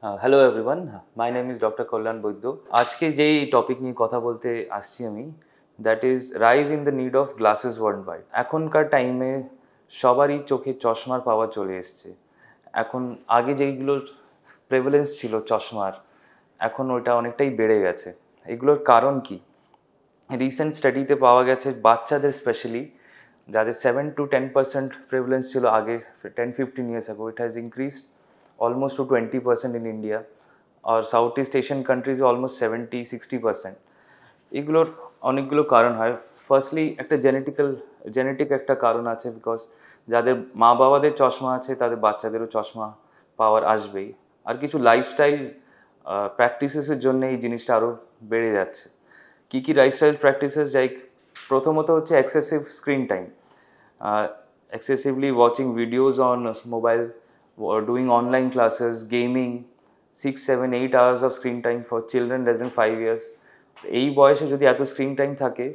Hello everyone, my name is doctor Kalyan Baidya. আজকে যেই topic নিয়ে কথা বলতে আসছি আমি, that is rise in the need of glasses worldwide. এখনকার টাইমে সবারই চোখে চশমার পাওয়া চলে এসছে। এখন আগে যেইগুলোর প্রেভেলেন্স ছিল চশমার, এখন ওটা অনেকটাই বেড়ে গেছে। এগুলোর কারণ কি? রিসেন্ট স্টাডিতে পাওয়া গেছে বাচ্চাদের স্পেশালি, যাদের 7 to 10% প্রেভেলেন্স ছিল আগে 10-15 years ago, it has increased almost to 20% in India, আর সাউথ ইস্ট এশিয়ান কান্ট্রিজে অলমোস্ট 70-60%। এগুলোর অনেকগুলো কারণ হয়। ফার্স্টলি একটা জেনেটিক একটা কারণ আছে, বিকজ যাদের মা বাবাদের চশমা আছে তাদের বাচ্চাদেরও চশমা পাওয়ার আসবেই। আর কিছু লাইফস্টাইল প্র্যাকটিসেসের জন্য এই জিনিসটা আরও বেড়ে যাচ্ছে। কী কী লাইফস্টাইল প্র্যাকটিসেস? লাইক প্রথমত হচ্ছে excessive screen time, excessively watching videos on mobile, or doing online classes, gaming, 6, 7, 8 hours of screen time for children less than 5 years. এই বয়সে যদি এত স্ক্রিন টাইম থাকে,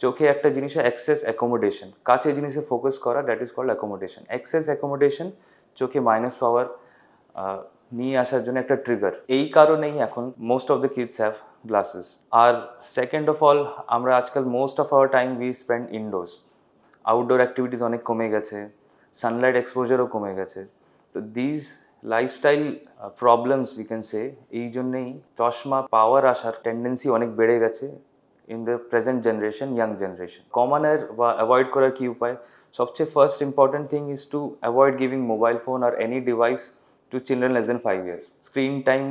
চোখে একটা জিনিস এক্সেস অ্যাকোমোডেশন, কাছে জিনিসে ফোকাস করা, that is called accommodation. Excess accommodation চোখে মাইনাস পাওয়ার নিয়ে আসার জন্য একটা ট্রিগার। এই কারণেই এখন most of the kids have glasses. আর সেকেন্ড অফ অল, আমরা আজকাল most of our time we spend indoors. Outdoor activities অনেক কমে গেছে, সানলাইট এক্সপোজারও কমে গেছে। তো these lifestyle problems we can say, এই জন্যেই চশমা পাওয়ার আসার টেন্ডেন্সি অনেক বেড়ে গেছে in the present generation, young generation. কমনের বা অ্যাভয়েড করার কী উপায়? সবচেয়ে first important thing is to avoid giving mobile phone আর any device to children less than 5 years. Screen time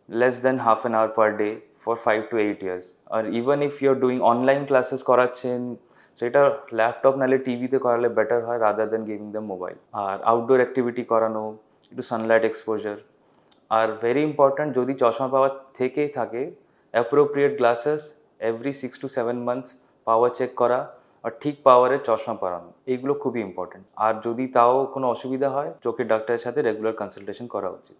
less than half an hour per day for 5 to 8 years. Or even if you're doing online classes করাচ্ছেন, সেটা laptop নাহলে টিভিতে করালে better হয় rather than giving the mobile. আর outdoor activity করানো, একটু sunlight exposure. আর ভেরি ইম্পর্ট্যান্ট, যদি চশমা পাওয়ার থেকেই থাকে, appropriate glasses every 6 to 7 months power check করা আর ঠিক পাওয়ারে চশমা পরানো, এইগুলো খুবই ইম্পর্টেন্ট। আর যদি তাও কোনো অসুবিধা হয়, চোখের ডাক্তারের সাথে রেগুলার কনসালটেশন করা উচিত।